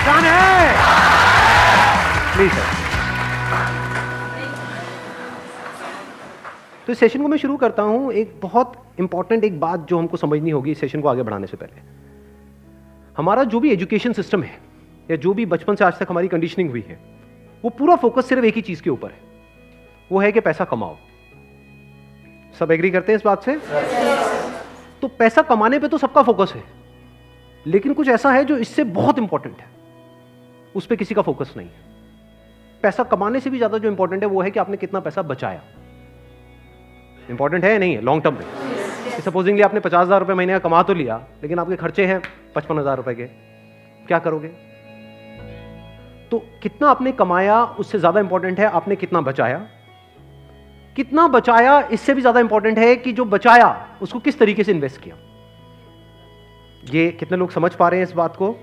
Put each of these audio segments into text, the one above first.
Done है। Please sir. तो इस सेशन को मैं शुरू करता हूं। एक बहुत इंपॉर्टेंट एक बात जो हमको समझनी होगी इस सेशन को आगे बढ़ाने से पहले, हमारा जो भी एजुकेशन सिस्टम है या जो भी बचपन से आज तक हमारी कंडीशनिंग हुई है, वो पूरा फोकस सिर्फ एक ही चीज के ऊपर है, वो है कि पैसा कमाओ। सब एग्री करते हैं इस बात से? तो पैसा कमाने पे तो सबका फोकस है, लेकिन कुछ ऐसा है जो इससे बहुत इंपॉर्टेंट है, उस पर किसी का फोकस नहीं है। पैसा कमाने से भी ज्यादा जो इंपॉर्टेंट है वो है कि आपने कितना पैसा बचाया। इंपॉर्टेंट है या नहीं है लॉन्ग टर्म में? सपोजिंगली आपने 50,000 रुपए महीने का कमा तो लिया, लेकिन आपके खर्चे हैं 55,000 रुपए के, क्या करोगे? तो कितना आपने कमाया उससे ज्यादा इंपॉर्टेंट है आपने कितना बचाया। कितना बचाया इससे भी ज्यादा इंपॉर्टेंट है कि जो बचाया उसको किस तरीके से इन्वेस्ट किया। ये कितने लोग समझ पा रहे हैं इस बात को?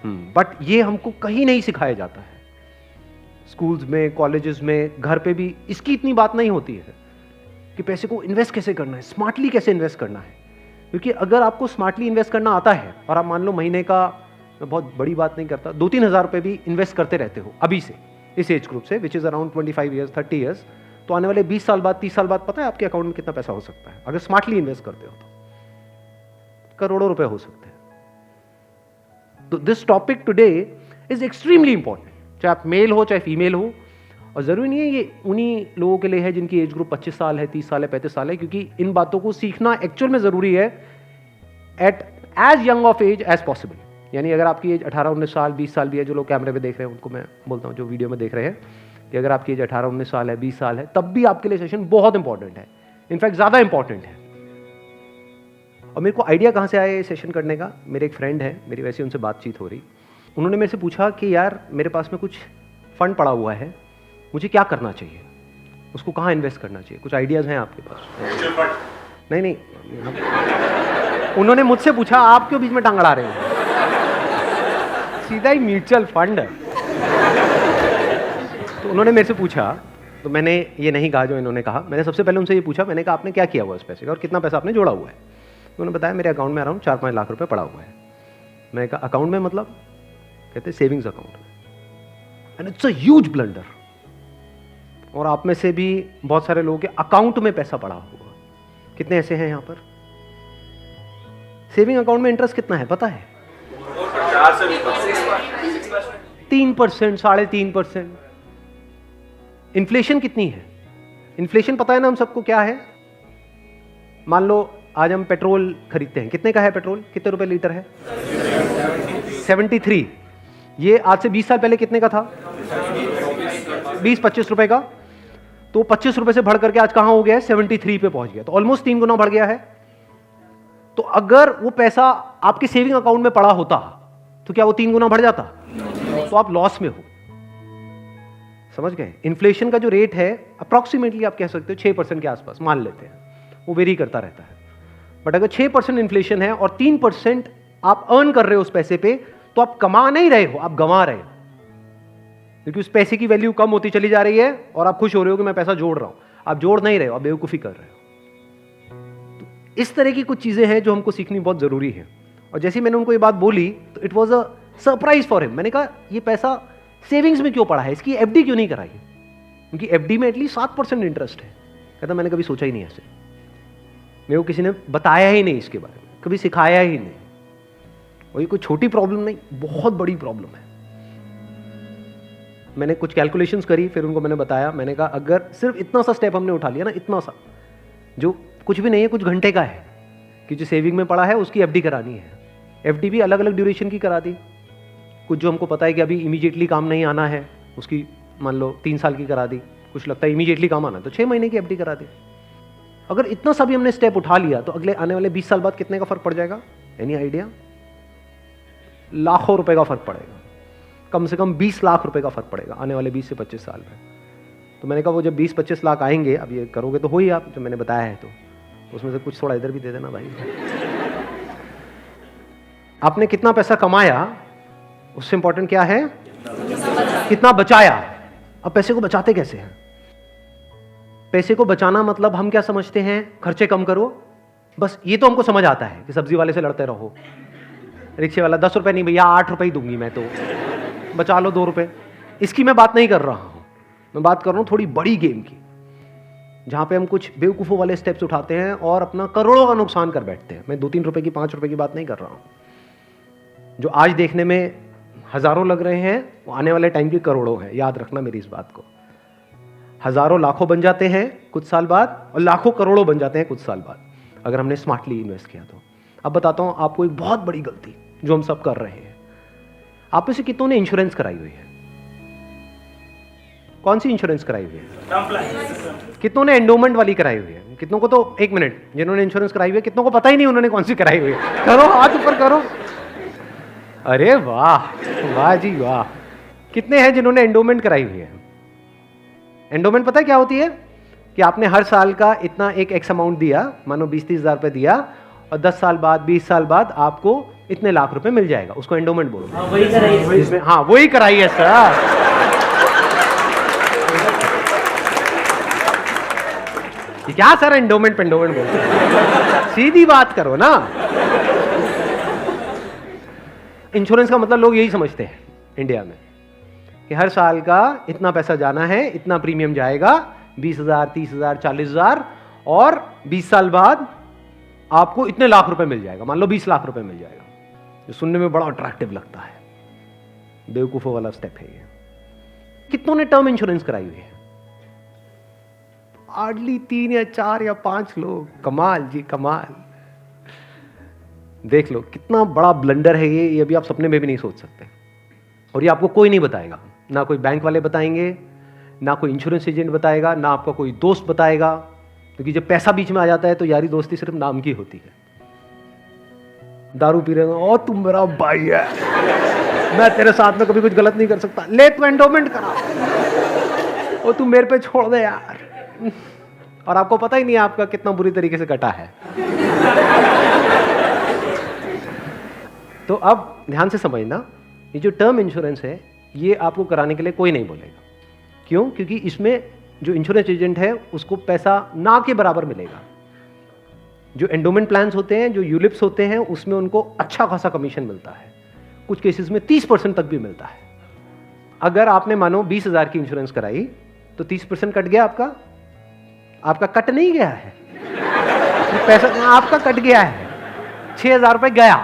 बट ये हमको कहीं नहीं सिखाया जाता है। स्कूल्स में, कॉलेजेस में, घर पे भी इसकी इतनी बात नहीं होती है कि पैसे को इन्वेस्ट कैसे करना है, स्मार्टली कैसे इन्वेस्ट करना है। क्योंकि अगर आपको स्मार्टली इन्वेस्ट करना आता है और आप मान लो महीने का, मैं बहुत बड़ी बात नहीं करता, 2-3 हज़ार रुपए भी इन्वेस्ट करते रहते हो अभी से, इस एज ग्रुप से, which is around 25 years 30 years, तो आने वाले 20 साल बाद, 30 साल बाद पता है आपके अकाउंट में कितना पैसा हो सकता है अगर स्मार्टली इन्वेस्ट करते हो तो? करोड़ों रुपए हो सकते हैं। तो this topic today is extremely important, चाहे आप मेल हो चाहे फीमेल हो। और जरूरी नहीं है ये उन्हीं लोगों के लिए है जिनकी एज ग्रुप 25 साल है, 30 साल है, 35 साल है, क्योंकि इन बातों को सीखना एक्चुअल में जरूरी है at as young of age as possible. यानी अगर आपकी एज 18-19 साल, 20 साल भी है, जो लोग कैमरे पे देख रहे हैं उनको मैं बोलता हूँ, जो वीडियो में देख रहे हैं, कि अगर आपकी एज 18-19 साल है, 20 साल है, तब भी आपके लिए सेशन बहुत इंपॉर्टेंट है, इनफैक्ट ज्यादा इंपॉर्टेंट है। और मेरे को आइडिया कहाँ से आया ये सेशन करने का? मेरे एक फ्रेंड है, मेरी वैसे उनसे बातचीत हो रही, उन्होंने मेरे से पूछा कि यार मेरे पास में कुछ फंड पड़ा हुआ है, मुझे क्या करना चाहिए, उसको कहाँ इन्वेस्ट करना चाहिए, कुछ आइडियाज हैं आपके पास? नहीं, उन्होंने मुझसे पूछा, आप क्यों बीच में टांग अड़ा रहे हैं? सीधा ही म्यूचुअल फंड है। तो उन्होंने मेरे से पूछा, तो मैंने ये नहीं कहा जो इन्होंने कहा, मैंने सबसे पहले उनसे ये पूछा, मैंने कहा आपने क्या किया हुआ इस पैसे का और कितना पैसा आपने जोड़ा हुआ है? तो उन्होंने बताया मेरे अकाउंट में अराउंड 4-5 लाख रुपए पड़ा हुआ है। मैंने कहा अकाउंट में मतलब? कहते सेविंग्स अकाउंट में। And it's a huge blunder. और आप में से भी बहुत सारे लोगों के अकाउंट में पैसा पड़ा हुआ, कितने ऐसे हैं यहाँ पर? सेविंग अकाउंट में इंटरेस्ट कितना है पता है? 3%, 3.5%। इन्फ्लेशन कितनी है? इन्फ्लेशन पता है ना हम सबको क्या है? मान लो आज हम पेट्रोल खरीदते हैं, कितने का है पेट्रोल? कितने रुपए लीटर है? 73। ये आज से 20 साल पहले कितने का था? 20-25 रुपए का। तो 25 रुपए से बढ़ करके आज कहां हो गया है? 73 पे पहुंच गया, तो ऑलमोस्ट 3 गुना बढ़ गया है। तो अगर वो पैसा आपके सेविंग अकाउंट में पड़ा होता तो क्या वो 3 गुना बढ़ जाता? तो आप लॉस में हो। समझ गए? इन्फ्लेशन का जो रेट है अप्रॉक्सीमेटली आप कह सकते हो 6% के आसपास मान लेते हैं, वो वेरी करता रहता है। बट अगर 6% इन्फ्लेशन है और 3% आप अर्न कर रहे हो उस पैसे पे, तो आप कमा नहीं रहे हो, आप गंवा रहे हो, क्योंकि उस पैसे की वैल्यू कम होती चली जा रही है और आप खुश हो रहे हो कि मैं पैसा जोड़ रहा हूं। आप जोड़ नहीं रहे हो, आप बेवकूफी कर रहे हो। तो इस तरह की कुछ चीजें हैं जो हमको सीखनी बहुत जरूरी है। और जैसे मैंने उनको ये बात बोली तो it was a surprise for him. मैंने कहा ये पैसा सेविंग्स में क्यों पड़ा है, इसकी एफडी क्यों नहीं कराई? क्योंकि एफडी में एटलीस्ट 7% इंटरेस्ट है। कहता मैंने कभी सोचा ही नहीं ऐसे, मेरे को किसी ने बताया ही नहीं इसके बारे में, कभी सिखाया ही नहीं। और ये कोई छोटी प्रॉब्लम नहीं, बहुत बड़ी प्रॉब्लम है। मैंने कुछ कैलकुलेशंस करी, फिर उनको मैंने बताया, मैंने कहा अगर सिर्फ इतना सा स्टेप हमने उठा लिया ना, इतना सा जो कुछ भी नहीं है, कुछ घंटे का है, कि जो सेविंग में पड़ा है उसकी एफडी करानी है। एफडी भी अलग अलग ड्यूरेशन की करा दी। कुछ जो हमको पता है कि अभी इमीडिएटली काम नहीं आना है, उसकी मान लो 3 साल की करा दी। कुछ लगता है इमीडिएटली काम आना है तो 6 महीने की एफडी करा दी। अगर इतना सा भी हमने स्टेप उठा लिया तो अगले आने वाले 20 साल बाद कितने का फर्क पड़ जाएगा? Any idea? लाखों रुपए का फर्क पड़ेगा, कम से कम 20 लाख रुपए का फर्क पड़ेगा आने वाले 20 से 25 साल में। तो मैंने कहा वो जब 20-25 लाख आएंगे, अब ये करोगे तो हो ही आप, जो मैंने बताया है, तो उसमें से कुछ थोड़ा इधर भी दे देना भाई। आपने कितना पैसा कमाया उससे इंपॉर्टेंट क्या है? कितना बचाया। अब पैसे को बचाते कैसे हैं? पैसे को बचाना मतलब हम क्या समझते हैं? खर्चे कम करो, बस ये तो हमको समझ आता है कि सब्जी वाले से लड़ते रहो, रिक्शे वाला 10 रुपए नहीं भैया 8 रुपए ही दूंगी मैं, तो बचा लो 2 रुपए। इसकी मैं बात नहीं कर रहा हूं, मैं बात कर रहा हूं थोड़ी बड़ी गेम की, जहां पे हम कुछ बेवकूफ़ों वाले स्टेप्स उठाते हैं और अपना करोड़ों का नुकसान कर बैठते हैं। मैं 2-3 रुपए की, 5 रुपए की बात नहीं कर रहा हूं। जो आज देखने में हजारों लग रहे हैं वो आने वाले टाइम के करोड़ों हैं। याद रखना मेरी इस बात को। हजारों लाखों बन जाते हैं कुछ साल बाद और लाखों करोड़ों बन जाते हैं कुछ साल बाद, अगर हमने स्मार्टली इन्वेस्ट किया तो। अब बताता हूं आपको एक बहुत बड़ी गलती जो हम सब कर रहे हैं। आप में से कितनों ने इंश्योरेंस कराई हुई है? कौन सी इंश्योरेंस कराई हुई है? कितनों ने एंडोमेंट वाली कराई हुई है? कितनों को तो, एक मिनट, जिन्होंने इंश्योरेंस कराई हुई है कितनों को पता ही नहीं उन्होंने कौन सी कराई हुई है? करो, हाथ ऊपर करो। अरे वाह, वाह जी वाह। कितने हैं जिन्होंने एंडोमेंट कराई हुई है? एंडोमेंट पता है क्या होती है? कि आपने हर साल का इतना एक एक्स अमाउंट दिया, मानो 20-30 हज़ार रुपए दिया, और 10 साल बाद, 20 साल बाद आपको इतने लाख रुपए मिल जाएगा। उसको एंडोमेंट बोलते हैं। वही कराई इसमें, हाँ वही कराई है सर। क्या सर एंडोमेंट पेंडोमेंट बोलते हैं? सीधी बात करो ना। इंश्योरेंस का मतलब लोग यही समझते हैं इंडिया में कि हर साल का इतना पैसा जाना है, इतना प्रीमियम जाएगा, 20,000, 30,000, 40,000, और 20 साल बाद आपको इतने लाख रुपए मिल जाएगा। मान लो 20 लाख रुपए मिल जाएगा, जो सुनने में बड़ा अट्रैक्टिव लगता है। बेवकूफों वाला स्टेप है ये। कितनों ने टर्म इंश्योरेंस कराई हुई है? हार्डली 3 या 4 या 5 लोग। कमाल जी कमाल। देख लो कितना बड़ा ब्लंडर है ये अभी आप सपने में भी नहीं सोच सकते। और ये आपको कोई नहीं बताएगा, ना कोई बैंक वाले बताएंगे, ना कोई इंश्योरेंस एजेंट बताएगा, ना आपका कोई दोस्त बताएगा, क्योंकि जब पैसा बीच में आ जाता है तो यारी दोस्ती सिर्फ नाम की होती है। दारू पी रहे हो, ओ तुम मेरा भाई है, मैं तेरे साथ में कभी कुछ गलत नहीं कर सकता, ले तू एंडोमेंट करा, ओ तू मेरे पे छोड़ दे यार। और आपको पता ही नहीं आपका कितना बुरी तरीके से कटा है। तो अब ध्यान से समझना, ये जो टर्म इंश्योरेंस है ये आपको कराने के लिए कोई नहीं बोलेगा। क्यों? क्योंकि इसमें जो इंश्योरेंस एजेंट है उसको पैसा ना के बराबर मिलेगा। जो एंडोमेंट प्लान्स होते हैं, जो यूलिप्स होते हैं, उसमें उनको अच्छा खासा कमीशन मिलता है, कुछ केसेस में 30% तक भी मिलता है। अगर आपने मानो 20,000 की इंश्योरेंस कराई तो 30% कट गया आपका। आपका कट नहीं गया है, पैसा आपका कट गया है। 6,000 रुपए गया।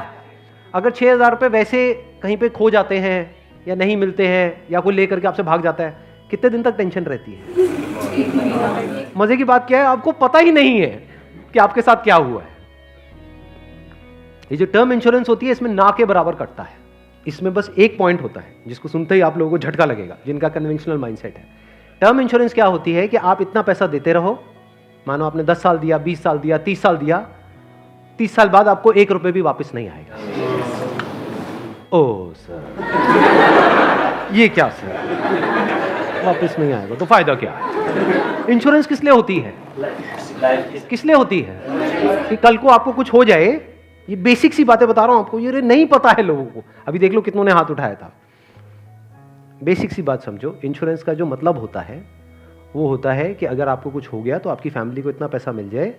अगर 6,000 रुपए वैसे कहीं पे खो जाते हैं या नहीं मिलते हैं या कोई लेकर के आपसे भाग जाता है, कितने दिन तक टेंशन रहती है? मजे की बात क्या है, आपको पता ही नहीं है कि आपके साथ क्या हुआ है। ये जो टर्म इंश्योरेंस होती है इसमें ना के बराबर कटता है। इसमें बस एक पॉइंट होता है जिसको सुनते ही आप लोगों को झटका लगेगा, जिनका कन्वेंशनल माइंडसेट है। टर्म इंश्योरेंस क्या होती है कि आप इतना पैसा देते रहो, मानो आपने 10 साल दिया, 20 साल दिया, 30 साल दिया, 30 साल बाद आपको 1 रुपए भी वापस नहीं आएगा। ओ सर, ये क्या सर, वापस नहीं आएगा तो फायदा क्या है? इंश्योरेंस किस लिए होती है? किस लिए होती है? कि कल को आपको कुछ हो जाए। ये बेसिक सी बातें बता रहा हूं आपको, ये नहीं पता है लोगों को। अभी देख लो कितनों ने हाथ उठाया था। बेसिक सी बात समझो, इंश्योरेंस का जो मतलब होता है वो होता है कि अगर आपको कुछ हो गया तो आपकी फैमिली को इतना पैसा मिल जाए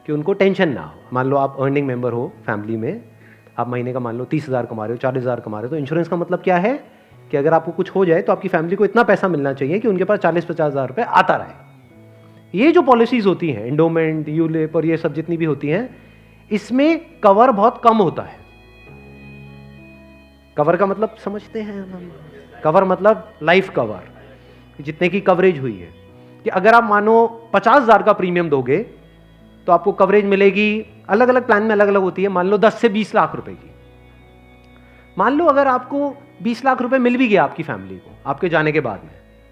कि उनको टेंशन ना हो। मान लो आप अर्निंग मेंबर हो फैमिली में, आप महीने का मान लो 30,000 कमा रहे हो, 40,000 कमा रहे हो, तो इंश्योरेंस का मतलब क्या है कि अगर आपको कुछ हो जाए तो आपकी फैमिली को इतना पैसा मिलना चाहिए कि उनके पास 40-50 हज़ार रुपये आता रहे। ये जो पॉलिसीज होती हैं, एंडोमेंट, यूलिप और ये सब जितनी भी होती हैं, इसमें कवर बहुत कम होता है। कवर का मतलब समझते हैं हम? कवर मतलब लाइफ कवर, जितने की कवरेज हुई है। कि अगर आप मानो 50,000 का प्रीमियम दोगे तो आपको कवरेज मिलेगी, अलग अलग प्लान में अलग अलग होती है, मान लो 10 से 20 लाख रुपए की। मान लो अगर आपको 20 लाख रुपए मिल भी गया आपकी फैमिली को आपके जाने के बाद में,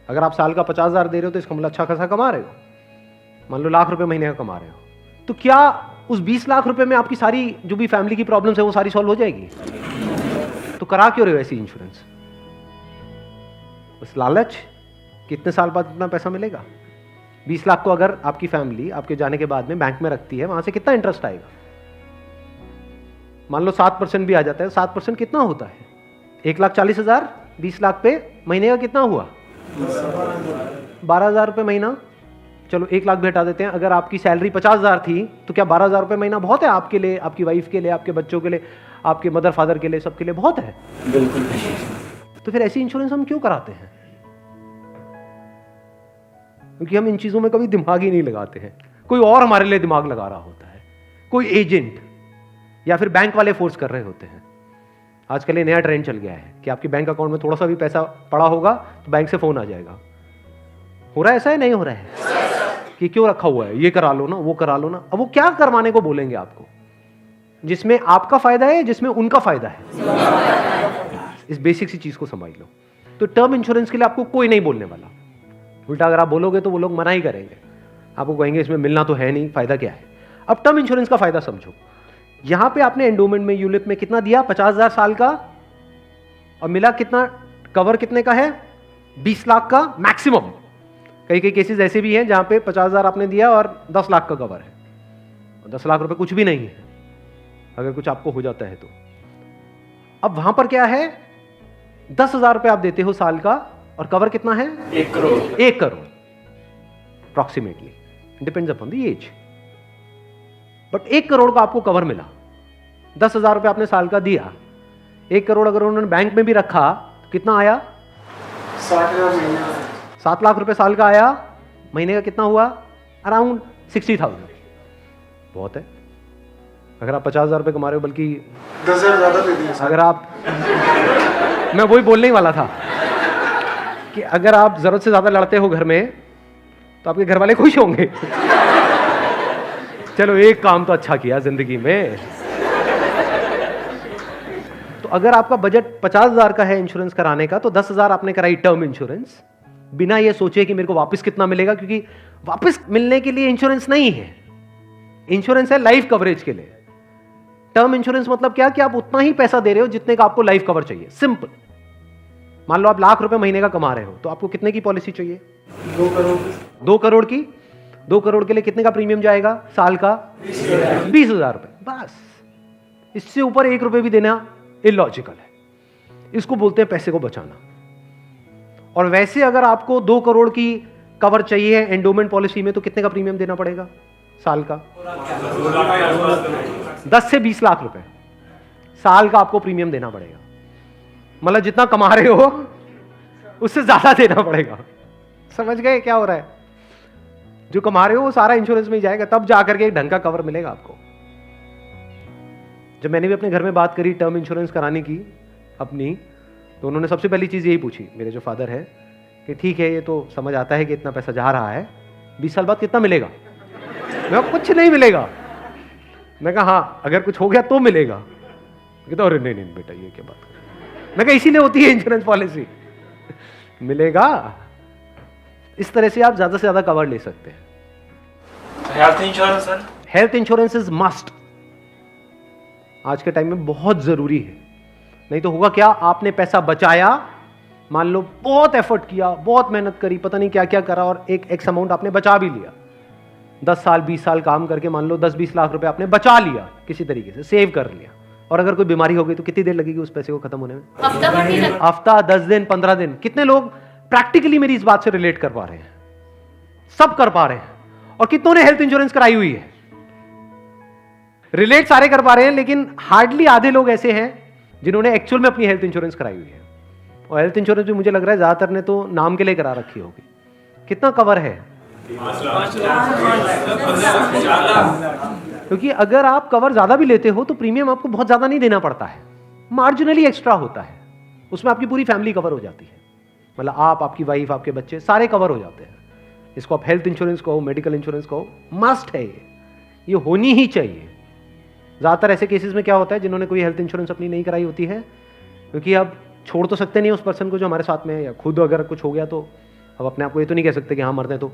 अगर आप साल का 50,000 दे रहे हो तो इसका मतलब अच्छा खासा कमा रहे हो, मान लो लाख रुपए महीने का कमा रहे हो, तो क्या उस 20 लाख रुपए में आपकी सारी जो भी फैमिली की प्रॉब्लम्स है वो सारी सॉल्व हो जाएगी? तो करा क्यों रहे हो ऐसी इंश्योरेंस? बस लालच, कितने साल बाद इतना पैसा मिलेगा? 20 लाख को अगर आपकी फैमिली आपके जाने के बाद में बैंक में रखती है, वहां से कितना इंटरेस्ट आएगा? मान लो 7% भी आ जाता है। 7% कितना होता है? 1,40,000, 20 लाख पे महीने का कितना हुआ? 12,000 रुपये महीना। चलो 1 लाख भी हटा देते हैं। अगर आपकी सैलरी 50,000 थी तो क्या 12,000 रुपये महीना बहुत है आपके लिए, आपकी वाइफ के लिए, आपके बच्चों के लिए, आपके मदर फादर के लिए, सबके लिए बहुत है? बिल्कुल। तो फिर ऐसी इंश्योरेंस हम क्यों कराते हैं? क्योंकि हम इन चीजों में कभी दिमाग ही नहीं लगाते हैं। कोई और हमारे लिए दिमाग लगा रहा होता है, कोई एजेंट या फिर बैंक वाले फोर्स कर रहे होते हैं। आजकल ये नया ट्रेंड चल गया है कि आपके बैंक अकाउंट में थोड़ा सा भी पैसा पड़ा होगा तो बैंक से फोन आ जाएगा। हो रहा है ऐसा है? नहीं हो रहा है कि क्यों रखा हुआ है, ये करा लो ना, वो करा लो ना। अब वो क्या करवाने को बोलेंगे आपको, जिसमें आपका फायदा है, जिसमें उनका फायदा है। इस बेसिक सी चीज को समझ लो। तो टर्म इंश्योरेंस के लिए आपको कोई नहीं बोलने वाला। उल्टा अगर आप बोलोगे तो वो लोग मना ही करेंगे, आपको कहेंगे इसमें मिलना तो है नहीं, फायदा क्या है। अब टर्म इंश्योरेंस का फायदा समझो। यहां पे आपने एंडोमेंट में, यूलिप में कितना दिया? 50,000 साल का, और मिला कितना? कवर कितने का है? 20 लाख का मैक्सिमम। कई कई केसेस ऐसे भी हैं जहां पे 50,000 आपने दिया और 10 लाख का कवर है, और 10 लाख रुपए कुछ भी नहीं है अगर कुछ आपको हो जाता है तो। अब वहां पर क्या है? 10,000 रुपए आप देते हो साल का, और कवर कितना है? 1 crore. 1 crore approximately, depends upon the age. But 1 crore का आपको कवर मिला। 10,000 रुपए आपने साल का दिया, 1 करोड़ अगर उन्होंने बैंक में भी रखा तो कितना आया? 60,000 महीने। 7 लाख रुपए साल का आया। महीने का कितना हुआ? अराउंड 60,000। बहुत है। अगर आप 50,000 रुपए कमा रहे हो, बल्कि 10,000 ज्यादा दे दिए। अगर आप मैं वही बोलने ही वाला था कि अगर आप जरूरत से ज्यादा लड़ते हो घर में तो आपके घर वाले खुश होंगे। चलो एक काम तो अच्छा किया जिंदगी में। तो अगर आपका बजट 50,000 का है इंश्योरेंस कराने का, तो 10,000 आपने कराई टर्म इंश्योरेंस, बिना ये सोचे कि मेरे को वापस कितना मिलेगा, क्योंकि वापस मिलने के लिए इंश्योरेंस नहीं है। इंश्योरेंस है लाइफ कवरेज के लिए। टर्म इंश्योरेंस मतलब क्या? कि आप उतना ही पैसा दे रहे हो जितने का आपको लाइफ कवर चाहिए। सिंपल। मान लो आप लाख रुपए महीने का कमा रहे हो, तो आपको कितने की पॉलिसी चाहिए? 2 करोड़। 2 करोड़ की। 2 करोड़ के लिए कितने का प्रीमियम जाएगा साल का? 20,000 रुपए। बस, इससे ऊपर 1 रुपए भी देना इलॉजिकल है। इसको बोलते हैं पैसे को बचाना। और वैसे अगर आपको 2 करोड़ की कवर चाहिए एंडोमेंट पॉलिसी में, तो कितने का प्रीमियम देना पड़ेगा साल का? 10 से 20 लाख रुपए साल का आपको प्रीमियम देना पड़ेगा। मतलब जितना कमा रहे हो उससे ज्यादा देना पड़ेगा। समझ गए क्या हो रहा है? जो कमा रहे हो वो सारा इंश्योरेंस में ही जाएगा, तब जाकर के एक ढंग का कवर मिलेगा आपको। जब मैंने भी अपने घर में बात करी टर्म इंश्योरेंस कराने की अपनी, तो उन्होंने सबसे पहली चीज यही पूछी, मेरे जो फादर है, कि ठीक है ये तो समझ आता है कि इतना पैसा जा रहा है, 20 साल बाद कितना मिलेगा? मैं कुछ नहीं मिलेगा। मैं कहा हाँ अगर कुछ हो गया तो मिलेगा। कहता अरे नहीं नहीं बेटा ये क्या बात कर। मैं कहा इसीलिए होती है इंश्योरेंस पॉलिसी, मिलेगा। इस तरह से आप ज्यादा से ज्यादा कवर ले सकते हैं। Health insurance sir? Health insurance is must. आज के टाइम में बहुत जरूरी है। नहीं तो होगा क्या? आपने पैसा बचाया, मान लो बहुत एफर्ट किया, बहुत मेहनत करी, पता नहीं क्या क्या करा, और एक एक्स अमाउंट आपने बचा भी लिया। 10 साल 20 साल काम करके मान लो 10-20 लाख रुपए आपने बचा लिया, किसी तरीके से सेव कर लिया, और अगर कोई बीमारी हो गई तो कितनी देर लगेगी उस पैसे को खत्म होने में? हफ्ता, 10 दिन, 15 दिन। कितने लोग प्रैक्टिकली मेरी इस बात से रिलेट कर पा रहे हैं? सब कर पा रहे हैं। और कितनों ने हेल्थ इंश्योरेंस कराई हुई है? रिलेट सारे कर पा रहे हैं, लेकिन हार्डली आधे लोग ऐसे हैं जिन्होंने एक्चुअल में अपनी हेल्थ इंश्योरेंस कराई हुई है। और हेल्थ इंश्योरेंस भी मुझे लग रहा है ज्यादातर ने तो नाम के लिए करा रखी होगी। कितना कवर है? क्योंकि अगर आप कवर ज्यादा भी लेते हो तो प्रीमियम आपको बहुत ज्यादा नहीं देना पड़ता है, मार्जिनली एक्स्ट्रा होता है। उसमें आपकी पूरी फैमिली कवर हो जाती है। मतलब आप, आपकी वाइफ, आपके बच्चे सारे कवर हो जाते हैं। इसको आप हेल्थ इंश्योरेंस कहो, मेडिकल इंश्योरेंस कहो, मस्ट है ये होनी ही चाहिए। ज्यादातर ऐसे केसेस में क्या होता है, जिन्होंने कोई हेल्थ इंश्योरेंस अपनी नहीं कराई होती है, क्योंकि अब छोड़ तो सकते नहीं उस पर्सन को जो हमारे साथ में है, या खुद अगर कुछ हो गया तो अब अपने आप को ये तो नहीं कह सकते कि हाँ मरते हैं।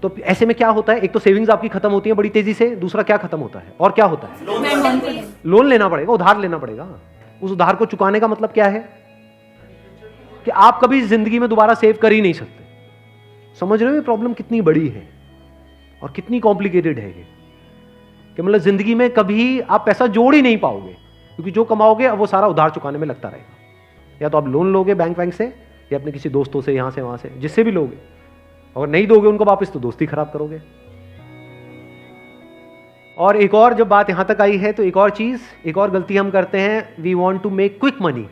तो ऐसे में क्या होता है, एक तो सेविंग्स आपकी खत्म होती है बड़ी तेजी से, दूसरा क्या खत्म होता है, और क्या होता है? लोन लेना पड़ेगा, उधार लेना पड़ेगा। उस उधार को चुकाने का मतलब क्या है? कि आप कभी जिंदगी में दोबारा सेव कर ही नहीं सकते। समझ रहे हो ये प्रॉब्लम कितनी बड़ी है और कितनी कॉम्प्लिकेटेड है ये? कि मतलब जिंदगी में कभी आप पैसा जोड़ ही नहीं पाओगे, क्योंकि जो कमाओगे अब वो सारा उधार चुकाने में लगता रहेगा। या तो आप लोन लोगे बैंक से, या अपने किसी दोस्तों से, यहां से वहां से, जिससे भी लोगे। अगर नहीं दोगे उनको वापस तो दोस्ती खराब करोगे। और एक और जब बात यहां तक आई है तो एक और चीज, एक और गलती हम करते हैं, we want to make quick money.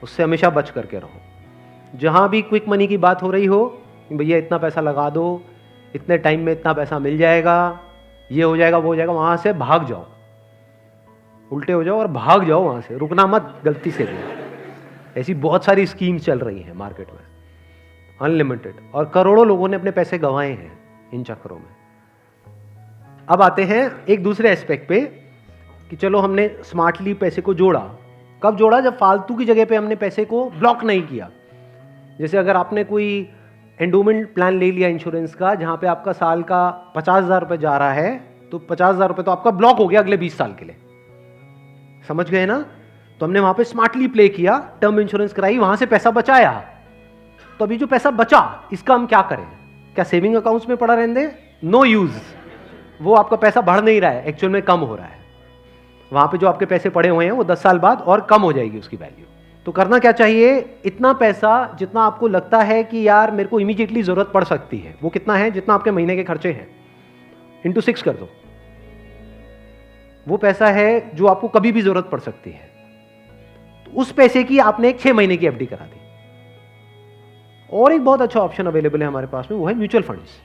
उससे हमेशा बच करके रहो। जहाँ भी क्विक मनी की बात हो रही हो, भैया इतना पैसा लगा दो, इतने टाइम में इतना पैसा मिल जाएगा, ये हो जाएगा वो हो जाएगा, वहाँ से भाग जाओ, उल्टे हो जाओ और भाग जाओ वहाँ से, रुकना मत गलती से भी। ऐसी बहुत सारी स्कीम्स चल रही हैं मार्केट में, अनलिमिटेड, और करोड़ों लोगों ने अपने पैसे गंवाए हैं इन चक्करों में। अब आते हैं एक दूसरे एस्पेक्ट पे कि चलो हमने स्मार्टली पैसे को जोड़ा। कब जोड़ा? जब फालतू की जगह पे हमने पैसे को ब्लॉक नहीं किया। जैसे अगर आपने कोई एंडोमेंट प्लान ले लिया इंश्योरेंस का, जहां पे आपका साल का 50,000 रुपये जा रहा है, तो 50,000 रुपये तो आपका ब्लॉक हो गया अगले 20 साल के लिए। समझ गए ना? तो हमने वहां पे स्मार्टली प्ले किया, टर्म इंश्योरेंस कराई, वहां से पैसा बचाया। तो अभी जो पैसा बचा, इसका हम क्या करें? क्या सेविंग अकाउंट्स में पड़ा रहने दें? No use. वो आपका पैसा बढ़ नहीं रहा है, एक्चुअल में कम हो रहा है। वहां पे जो आपके पैसे पड़े हुए हैं वो 10 साल बाद और कम हो जाएगी उसकी वैल्यू। तो करना क्या चाहिए? इतना पैसा जितना आपको लगता है कि यार मेरे को इमीडिएटली जरूरत पड़ सकती है, वो कितना है? जितना आपके महीने के खर्चे हैं, इंटू 6 कर दो। वो पैसा है जो आपको कभी भी जरूरत पड़ सकती है। तो उस पैसे की आपने एक 6 महीने की एफडी करा दी। और एक बहुत अच्छा ऑप्शन अवेलेबल है हमारे पास में, वो है म्यूचुअल फंड्स।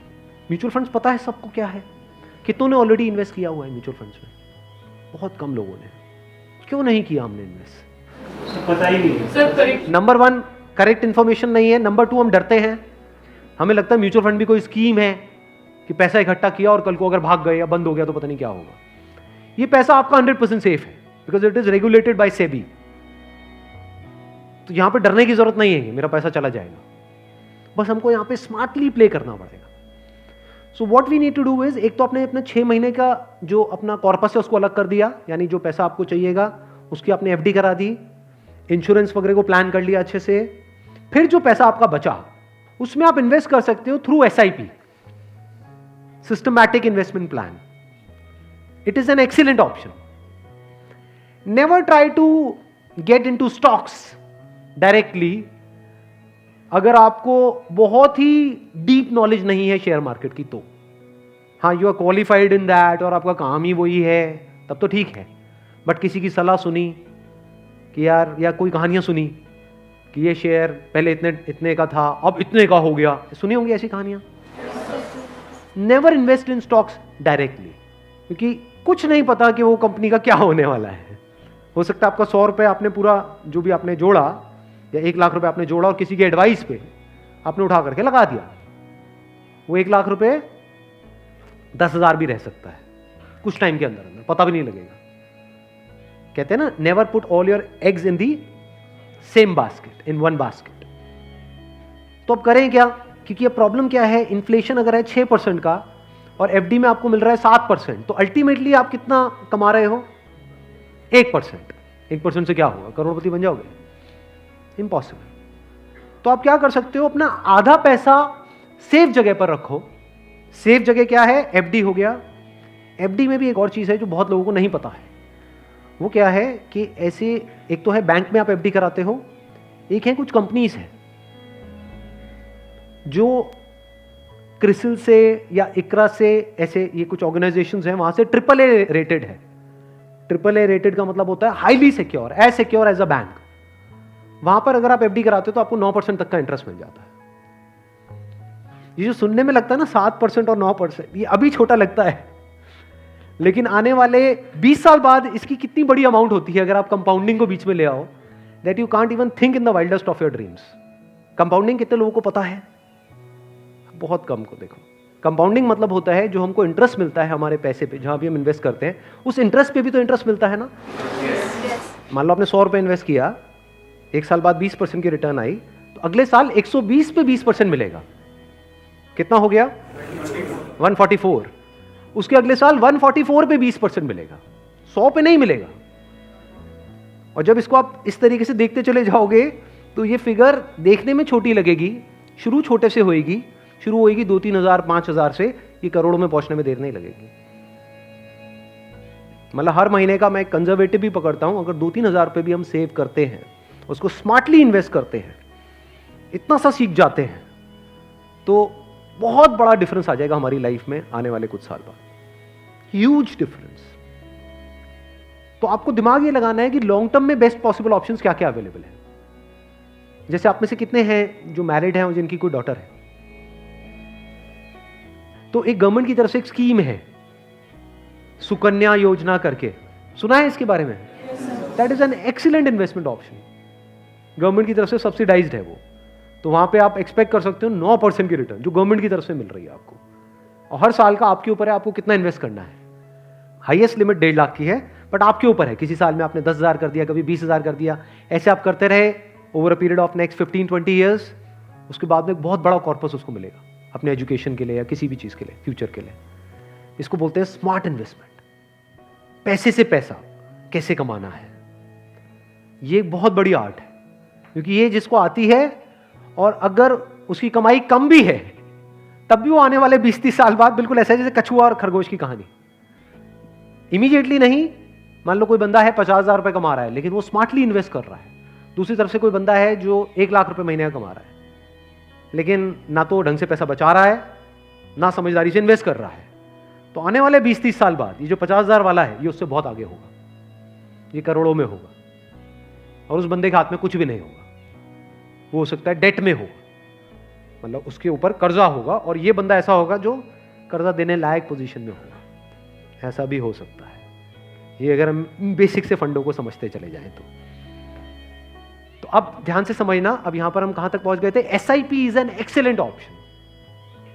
म्यूचुअल फंड्स पता है सबको क्या है? कितनों ने ऑलरेडी इन्वेस्ट किया हुआ है म्यूचुअल फंड्स में? बहुत कम लोगों ने। क्यों नहीं किया हमने इन्वेस्ट? पता ही नहीं सर। नंबर 1 करेक्ट इन्फॉर्मेशन नहीं है। नंबर 2 हम डरते हैं, हमें लगता है म्यूचुअल फंड भी कोई स्कीम है कि पैसा इकट्ठा किया और कल को अगर भाग गए या बंद हो गया तो पता नहीं क्या होगा। ये पैसा आपका 100% सेफ है, because it is regulated by SEBI. तो यहां पे डरने की जरूरत नहीं है कि मेरा पैसा चला जाएगा, बस हमको यहां पे स्मार्टली प्ले करना पड़ेगा। So what we need to do is, एक तो आपने अपने 6 महीने का जो अपना कॉर्पस है उसको अलग कर दिया, यानी जो पैसा आपको चाहिएगा उसकी आपने एफडी करा दी, इंश्योरेंस वगैरह को प्लान कर लिया अच्छे से। फिर जो पैसा आपका बचा उसमें आप इन्वेस्ट कर सकते हो through SIP, systematic investment plan. It is an excellent option. Never try to get into stocks directly अगर आपको बहुत ही डीप नॉलेज नहीं है शेयर मार्केट की तो। हाँ, you are qualified in that और आपका काम ही वही है, तब तो ठीक है। बट किसी की सलाह सुनी कि यार, या कोई कहानियां सुनी कि ये शेयर पहले इतने का था अब इतने का हो गया, सुनी होंगी ऐसी कहानियां। Never invest in stocks directly, क्योंकि कुछ नहीं पता कि वो कंपनी का क्या होने वाला है। हो सकता है आपका 100 रुपये आपने पूरा जो भी आपने जोड़ा या 1 लाख रुपए आपने जोड़ा और किसी के एडवाइस पे आपने उठा करके लगा दिया, वो 1 लाख रुपए 10,000 भी रह सकता है कुछ टाइम के अंदर अंदर, पता भी नहीं लगेगा। कहते हैं ना, never put all your eggs in the same basket, in one basket. तो अब करें क्या? क्योंकि अब प्रॉब्लम क्या है, इन्फ्लेशन अगर है 6% का और एफडी में आपको मिल रहा है 7%, तो अल्टीमेटली आप कितना कमा रहे हो? 1%। 1% से क्या होगा? करोड़पति बन जाओगे? इम्पॉसिबल। तो आप क्या कर सकते हो, अपना आधा पैसा सेफ जगह पर रखो। सेफ जगह क्या है? एफडी हो गया। एफडी में भी एक और चीज है जो बहुत लोगों को नहीं पता है। वो क्या है कि ऐसे, एक तो है बैंक में आप एफडी कराते हो, एक है कुछ कंपनीज है जो क्रिसिल से या इकरा से, ऐसे ये कुछ ऑर्गेनाइजेशंस हैं, वहां से AAA रेटेड है। AAA रेटेड का मतलब होता है highly secure, as secure as a bank. वहां पर अगर आप एफडी कराते हो तो आपको 9% तक का इंटरेस्ट मिल जाता है। ये जो सुनने में लगता है ना 7% और 9%, ये अभी छोटा लगता है, लेकिन आने वाले 20 साल बाद इसकी कितनी बड़ी अमाउंट होती है अगर आप कंपाउंडिंग को बीच में ले आओ, that you can't even think in the wildest of your dreams. Compounding कितने लोगों को पता है? बहुत कम को। देखो, कंपाउंडिंग मतलब होता है जो हमको इंटरेस्ट मिलता है हमारे पैसे पे, जहां भी हम इन्वेस्ट करते हैं उस इंटरेस्ट पे भी तो इंटरेस्ट मिलता है ना। मान लो आपने 100 रुपए इन्वेस्ट किया, 1 साल बाद 20% की रिटर्न आई, तो अगले साल 120 पे 20% मिलेगा। कितना हो गया? 144। उसके अगले साल 144 पे 20% मिलेगा, 100 पे नहीं मिलेगा। और जब इसको आप इस तरीके से देखते चले जाओगे तो ये फिगर देखने में छोटी लगेगी, शुरू छोटे से होएगी, शुरू होएगी 2-3 हजार 5 हजार से, ये करोड़ों में पहुंचने में देर नहीं लगेगी। मतलब हर महीने का मैं कंजर्वेटिव भी पकड़ता हूं, अगर 2-3 हजार रुपए भी हम सेव करते हैं, उसको स्मार्टली इन्वेस्ट करते हैं, इतना सा सीख जाते हैं, तो बहुत बड़ा डिफरेंस आ जाएगा हमारी लाइफ में आने वाले कुछ साल बाद। Huge difference. तो आपको दिमाग ये लगाना है कि लॉन्ग टर्म में बेस्ट पॉसिबल ऑप्शंस क्या क्या अवेलेबल है। जैसे आप में से कितने हैं जो मैरिड हैं और जिनकी कोई डॉटर है? तो एक गवर्नमेंट की तरफ से एक स्कीम है सुकन्या योजना करके, सुना है इसके बारे में? That is an excellent investment option. Government की तरफ से सब्सिडाइज्ड है वो, तो वहां पे आप एक्सपेक्ट कर सकते हो 9% की रिटर्न जो गवर्नमेंट की तरफ से मिल रही है आपको, और हर साल का आपके ऊपर है आपको कितना इन्वेस्ट करना है। हाईएस्ट लिमिट 1.5 लाख की है, बट आपके ऊपर है। किसी साल में आपने 10,000 कर दिया, कभी 20,000 कर दिया, ऐसे आप करते रहे over a period of next 15-20 years, उसके बाद में एक बहुत बड़ा कॉर्पस उसको मिलेगा अपने एजुकेशन के लिए या किसी भी चीज के लिए, फ्यूचर के लिए। इसको बोलते हैं स्मार्ट इन्वेस्टमेंट। पैसे से पैसा कैसे कमाना है, ये एक बहुत बड़ी आर्ट है, क्योंकि ये जिसको आती है और अगर उसकी कमाई कम भी है तब भी वो आने वाले 20-30 साल बाद बिल्कुल ऐसा है जैसे कछुआ और खरगोश की कहानी। इमीडिएटली नहीं, मान लो कोई बंदा है 50,000 रुपए कमा रहा है लेकिन वो स्मार्टली इन्वेस्ट कर रहा है। दूसरी तरफ से कोई बंदा है जो 1 लाख रुपए महीने का कमा रहा है, लेकिन ना तो ढंग से पैसा बचा रहा है ना समझदारी से इन्वेस्ट कर रहा है, तो आने वाले 20-30 साल बाद ये जो 50,000 वाला है ये उससे बहुत आगे होगा, ये करोड़ों में होगा, और उस बंदे के हाथ में कुछ भी नहीं होगा। वो हो सकता है डेट में होगा, मतलब उसके ऊपर कर्जा होगा, और ये बंदा ऐसा होगा जो कर्जा देने लायक पोजीशन में होगा। ऐसा भी हो सकता है, ये अगर हम बेसिक से फंडों को समझते चले जाएं तो अब ध्यान से समझना। अब यहां पर हम कहां तक पहुंच गए थे? SIP is an excellent option.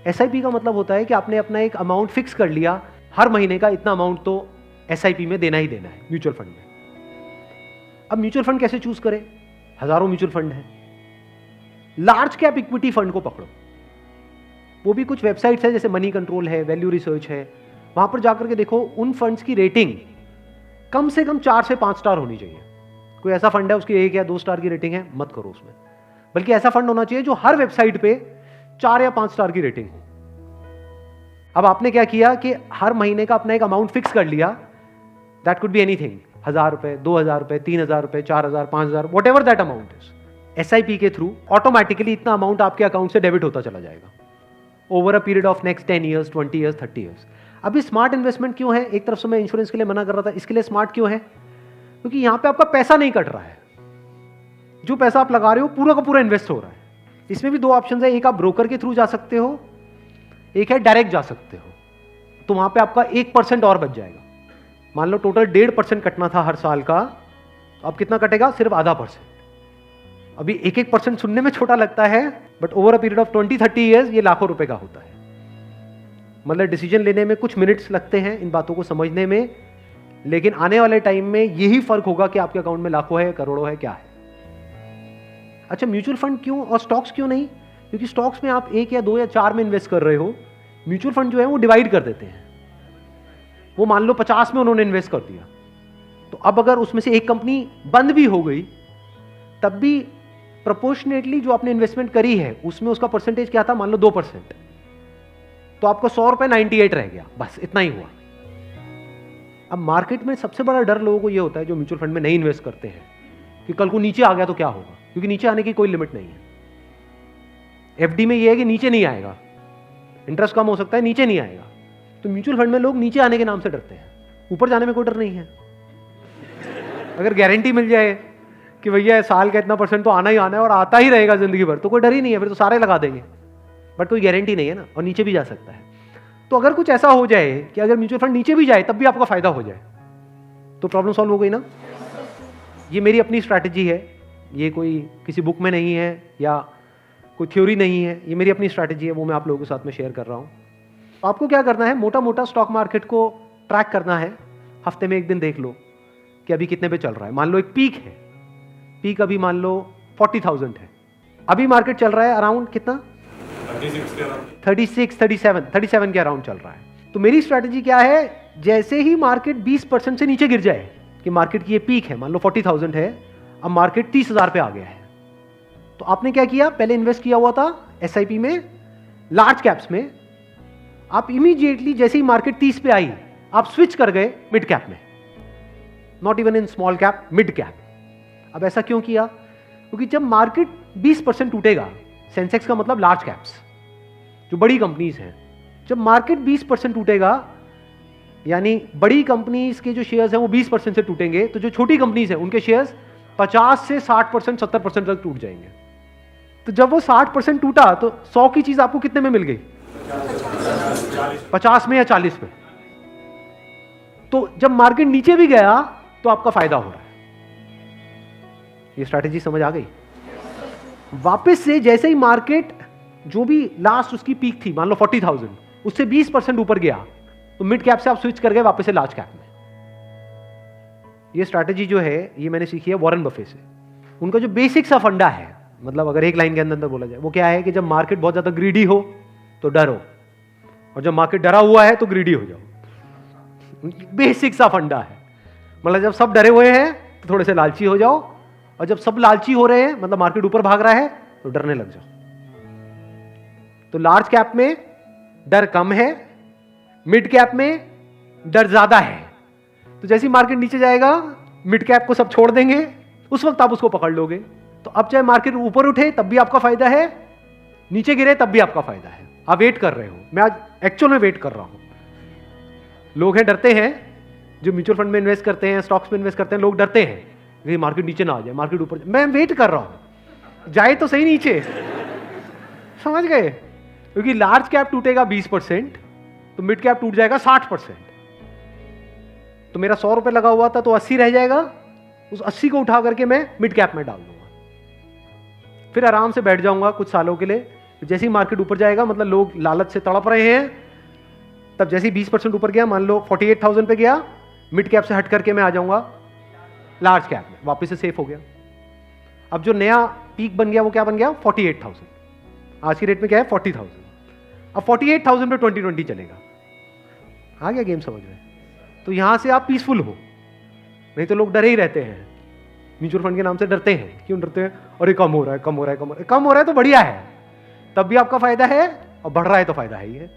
SIP का मतलब होता है कि आपने अपना एक अमाउंट फिक्स कर लिया, हर महीने का इतना अमाउंट तो एसआईपी में देना ही देना है म्यूचुअल फंड में। अब म्यूचुअल फंड कैसे चूज करें? हजारों म्यूचुअल फंड है। लार्ज कैप इक्विटी फंड को पकड़ो, वो भी कुछ वेबसाइट्स है जैसे मनी कंट्रोल है, वैल्यू रिसर्च है, वहां पर जाकर के देखो उन फंड्स की रेटिंग कम से कम 4 से 5 स्टार होनी चाहिए। कोई ऐसा फंड है उसकी 1 या 2 स्टार की रेटिंग है, मत करो उसमें, बल्कि ऐसा फंड होना चाहिए जो हर वेबसाइट पे 4 या 5 स्टार की रेटिंग हो। अब आपने क्या किया कि हर महीने का अपना एक अमाउंट फिक्स कर लिया, दैट कुड बी एनीथिंग, 1,000 रुपए, 2,000 रुपए, 3,000 रुपए, 4,000, 5,000, what ever that amount is. SIP के थ्रू ऑटोमेटिकली इतना अमाउंट आपके अकाउंट से डेबिट होता चला जाएगा over a period of next 10 years, 20 years, 30 years. अभी स्मार्ट इन्वेस्टमेंट क्यों है? एक तरफ से मैं इंश्योरेंस के लिए मना कर रहा था, इसके लिए स्मार्ट क्यों है? क्योंकि यहां पे आपका पैसा नहीं कट रहा है, जो पैसा आप लगा रहे हो पूरा का पूरा इन्वेस्ट हो रहा है। इसमें भी 2 ऑप्शन है, एक आप ब्रोकर के थ्रू जा सकते हो, एक है डायरेक्ट जा सकते हो, तो वहां पे आपका 1% और बच जाएगा। मान लो टोटल 1.5% कटना था हर साल का, तो अब कितना कटेगा? सिर्फ 0.5%। अभी 1% सुनने में छोटा लगता है, but over a period of 20-30 years ये लाखों रुपए का होता है। मतलब डिसीजन लेने में कुछ मिनट्स लगते हैं इन बातों को समझने में, लेकिन आने वाले टाइम में यही फर्क होगा कि आपके अकाउंट में लाखों है, करोड़ों है, क्या है। अच्छा, म्यूचुअल फंड क्यों और स्टॉक्स क्यों नहीं? क्योंकि स्टॉक्स में आप 1 या 2 या 4 में इन्वेस्ट कर रहे हो, म्यूचुअल फंड जो है वो डिवाइड कर देते हैं। वो मान लो 50 में उन्होंने इन्वेस्ट कर दिया, तो अब अगर उसमें से एक कंपनी बंद भी हो गई तब भी प्रोपोर्शनेटली जो आपने इन्वेस्टमेंट करी है उसमें उसका परसेंटेज क्या था? मान लो 2%, तो आपको 100 रुपए 98 रह गया, बस इतना ही हुआ। अब मार्केट में सबसे बड़ा डर लोगों को यह होता है जो म्यूचुअल फंड में नहीं इन्वेस्ट करते हैं कि कल को नीचे आ गया तो क्या होगा, क्योंकि नीचे आने की कोई लिमिट नहीं है। एफडी में यह है कि नीचे नहीं आएगा, इंटरेस्ट कम हो सकता है, नीचे नहीं आएगा। तो म्यूचुअल फंड में लोग नीचे आने के नाम से डरते हैं, ऊपर जाने में कोई डर नहीं है। अगर गारंटी मिल जाए कि भैया साल का इतना % तो आना ही आना है और आता ही रहेगा जिंदगी भर, तो कोई डर ही नहीं है, फिर तो सारे लगा देंगे। बट कोई गारंटी नहीं है ना, और नीचे भी जा सकता है। तो अगर कुछ ऐसा हो जाए कि अगर म्यूचुअल फंड नीचे भी जाए तब भी आपका फायदा हो जाए, तो प्रॉब्लम सॉल्व हो गई ना। ये मेरी अपनी स्ट्रैटेजी है, ये कोई किसी बुक में नहीं है या कोई थ्योरी नहीं है, ये मेरी अपनी स्ट्रैटेजी है, वो मैं आप लोगों के साथ में शेयर कर रहा हूँ। आपको क्या करना है? मोटा मोटा स्टॉक मार्केट को ट्रैक करना है, हफ्ते में एक दिन देख लो कि अभी कितने पे चल रहा है। मान लो एक पीक है, पीक अभी मान लो 40,000 है, अभी मार्केट चल रहा है अराउंड कितना? 37 के अराउंड चल रहा है। तो मेरी स्ट्रैटेजी क्या है? जैसे ही मार्केट 20% से नीचे गिर जाए कि मार्केट की ये पीक है, मान लो 40,000 है, अब मार्केट 30,000 पे आ गया है, तो आपने क्या किया? पहले इन्वेस्ट किया हुआ था एसआईपी में, लार्ज कैप्स में, आप इमीडिएटली जैसे ही मार्केट 30 पे आई आप स्विच कर गए मिड कैप में, not even in small cap, mid cap. अब ऐसा क्यों किया? क्योंकि जब मार्केट 20% टूटेगा, सेंसेक्स का मतलब लार्ज कैप्स जो बड़ी कंपनीज हैं, जब मार्केट 20% टूटेगा यानी बड़ी कंपनीज के जो शेयर्स हैं वो 20% से टूटेंगे, तो जो छोटी कंपनीज हैं उनके शेयर्स 50 से 60%, 70% तक टूट जाएंगे। तो जब वो 60% टूटा तो 100 की चीज आपको कितने में मिल गई? 50 में या 40 में। तो जब मार्केट नीचे भी गया तो आपका फायदा हो रहा है। ये स्ट्रैटेजी समझ आ गई? वापस से जैसे ही मार्केट जो भी लास्ट उसकी पीक थी, मान लो 40,000, उससे 20% ऊपर गया तो मिड कैप से आप स्विच कर गए वापस से लार्ज कैप में। ये स्ट्रैटेजी जो है ये मैंने सीखी है वॉरेन बफे से। उनका जो बेसिक सा फंडा है, मतलब अगर एक लाइन के अंदर बोला जाए, वो क्या है कि जब मार्केट बहुत ज्यादा ग्रीडी हो तो डरो, और जब मार्केट डरा हुआ है तो ग्रीडी हो जाओ। बेसिक सा फंडा है। मतलब जब सब डरे हुए हैं तो थोड़े से लालची हो जाओ, और जब सब लालची हो रहे हैं, मतलब मार्केट ऊपर भाग रहा है, तो डरने लग जाओ। तो लार्ज कैप में डर कम है, मिड कैप में डर ज्यादा है। तो जैसे ही मार्केट नीचे जाएगा मिड कैप को सब छोड़ देंगे, उस वक्त आप उसको पकड़ लोगे। तो अब चाहे मार्केट ऊपर उठे तब भी आपका फायदा है, नीचे गिरे तब भी आपका फायदा है। आप वेट कर रहे हो, मैं आज एक्चुअल में वेट कर रहा हूं। लोग हैं डरते हैं, जो म्यूचुअल फंड में इन्वेस्ट करते हैं, स्टॉक्स में इन्वेस्ट करते हैं, लोग डरते हैं कि मार्केट नीचे ना आ जाए, मार्केट ऊपर जाए। मैं वेट कर रहा हूं, जाए तो सही नीचे। समझ गए? क्योंकि लार्ज कैप टूटेगा 20%, तो मिड कैप टूट जाएगा 60%। तो मेरा 100 रुपए लगा हुआ था तो 80 रह जाएगा, उस 80 को उठा करके मैं मिड कैप में डाल दूंगा, फिर आराम से बैठ जाऊंगा कुछ सालों के लिए। जैसे ही मार्केट ऊपर जाएगा, मतलब लोग लालच से तड़प रहे हैं, तब जैसे ही 20% ऊपर गया, मान लो 48,000 पे गया, मिड कैप से हट करके मैं आ जाऊंगा लार्ज कैप में, वापस से सेफ हो गया। अब जो नया पीक बन गया वो क्या बन गया? 48,000। आज की रेट में क्या है? 40,000। अब 48,000 पे 2020 चलेगा। आ गया गेम समझ में? तो यहां से आप पीसफुल हो, नहीं तो लोग डरे ही रहते हैं, म्यूचुअल फंड के नाम से डरते हैं। क्यों डरते हैं? अरे कम हो रहा है, कम हो रहा है, कम हो रहा है। कम हो रहा है तो बढ़िया है, तब भी आपका फायदा है, और बढ़ रहा है तो फायदा है ही है।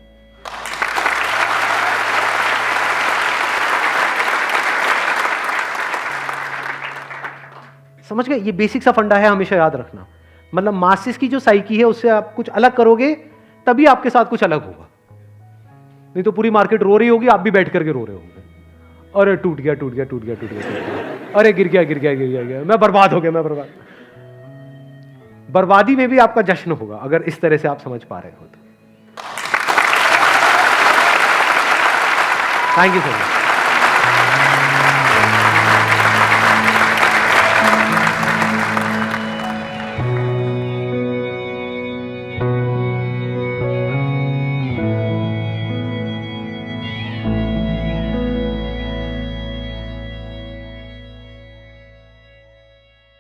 समझ गए? ये बेसिक सा फंडा है, हमेशा याद रखना। मतलब मासिस की जो साइकी है उससे आप कुछ अलग करोगे तभी आपके साथ कुछ अलग होगा, नहीं तो पूरी मार्केट रो रही होगी, आप भी बैठ करके रो रहे होंगे। अरे टूट गया, टूट गया, टूट गया, टूट गया, अरे गिर गया, गिर गया, गिर गया, गिर गया, मैं बर्बाद हो गया, मैं बर्बाद। बर्बादी में भी आपका जश्न होगा अगर इस तरह से आप समझ पा रहे हो तो। Thank you so much.